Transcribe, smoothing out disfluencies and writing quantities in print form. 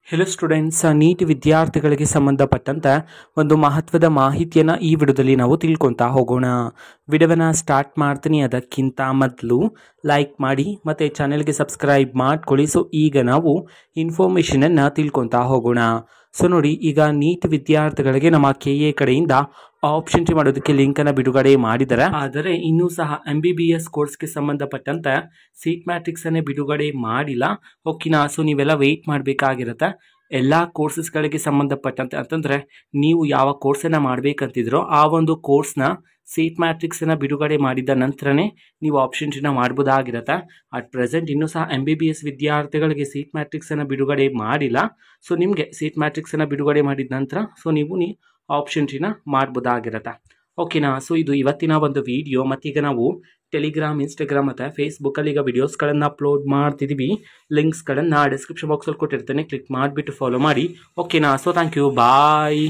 Hello students, neat ವಿದ್ಯಾರ್ಥಿಗಳಿಗೆ ಸಂಬಂಧಪಟ್ಟಂತೆ ಒಂದು ಮಹತ್ವದ ಮಾಹಿತಿಯನ್ನು ಈ ವಿಡಿಯೋದಲ್ಲಿ ನಾವು ತಿಳ್ಕೊತಾ ಹೋಗೋಣ. ವಿಡಿಯೋವನ್ನು ಸ್ಟಾರ್ಟ್ ಮಾಡ್ತೀನಿ. ಅದಕ್ಕಿಂತ ಮೊದಲು ಲೈಕ್ ಮಾಡಿ ಮತ್ತು ಚಾನೆಲ್ಗೆ ಸಬ್ಸ್ಕ್ರೈಬ್ ಮಾಡ್ಕೊಳ್ಳಿ. ಸೊ ಈಗ ನಾವು ಇನ್ಫಾರ್ಮೇಷನನ್ನು ತಿಳ್ಕೊತಾ ಹೋಗೋಣ. ಸೊ ನೋಡಿ, ಈಗ ನೀಟ್ ವಿದ್ಯಾರ್ಥಿಗಳಿಗೆ ನಮ್ಮ KA ಕಡೆಯಿಂದ ಆಪ್ಷನ್ ಮಾಡೋದಕ್ಕೆ ಲಿಂಕನ್ನು ಬಿಡುಗಡೆ ಮಾಡಿದ್ದಾರೆ. ಆದರೆ ಇನ್ನೂ ಸಹ MBBS ಕೋರ್ಸ್ಗೆ ಸಂಬಂಧಪಟ್ಟಂತೆ ಸೀಟ್ ಮ್ಯಾಟ್ರಿಕ್ಸನ್ನೇ ಬಿಡುಗಡೆ ಮಾಡಿಲ್ಲ. ಓಕೆನಾ? ಸೊ ನೀವೆಲ್ಲ ವೆಯ್ಟ್ ಮಾಡಬೇಕಾಗಿರುತ್ತೆ. ಎಲ್ಲ ಕೋರ್ಸಸ್ಗಳಿಗೆ ಸಂಬಂಧಪಟ್ಟಂತೆ ಅಂತಂದರೆ ನೀವು ಯಾವ ಕೋರ್ಸನ್ನು ಮಾಡಬೇಕಂತಿದ್ರೋ ಆ ಒಂದು ಕೋರ್ಸ್ನ ಸೀಟ್ ಮ್ಯಾಟ್ರಿಕ್ಸನ್ನು ಬಿಡುಗಡೆ ಮಾಡಿದ ನಂತರನೇ ನೀವು ಆಪ್ಷನ್ಸನ್ನು ಮಾಡ್ಬೋದಾಗಿರುತ್ತೆ. ಅಟ್ ಪ್ರೆಸೆಂಟ್ ಇನ್ನೂ ಸಹ MBBS ವಿದ್ಯಾರ್ಥಿಗಳಿಗೆ ಸೀಟ್ ಮ್ಯಾಟ್ರಿಕ್ಸನ್ನು ಬಿಡುಗಡೆ ಮಾಡಿಲ್ಲ. ಸೊ ನಿಮಗೆ ಸೀಟ್ ಮ್ಯಾಟ್ರಿಕ್ಸನ್ನು ಬಿಡುಗಡೆ ಮಾಡಿದ ನಂತರ ಸೊ ನೀವು ಆಪ್ಷನ್ಸನ್ನು ಮಾಡ್ಬೋದಾಗಿರುತ್ತೆ. ಓಕೆನಾ? ಸೊ ಇದು ಇವತ್ತಿನ ಒಂದು ವಿಡಿಯೋ. ಮತ್ತೀಗ ನಾವು ಟೆಲಿಗ್ರಾಮ್, ಇನ್ಸ್ಟಾಗ್ರಾಮ್ ಮತ್ತು ಫೇಸ್ಬುಕ್ಕಲ್ಲಿ ಈಗ ವಿಡಿಯೋಸ್ಗಳನ್ನು ಅಪ್ಲೋಡ್ ಮಾಡ್ತಿದ್ದೀವಿ. ಲಿಂಕ್ಸ್ಗಳನ್ನು ಡಿಸ್ಕ್ರಿಪ್ಷನ್ ಬಾಕ್ಸಲ್ಲಿ ಕೊಟ್ಟಿರ್ತೇನೆ. ಕ್ಲಿಕ್ ಮಾಡಿಬಿಟ್ಟು ಫಾಲೋ ಮಾಡಿ. ಓಕೆನಾ? So thank you, bye.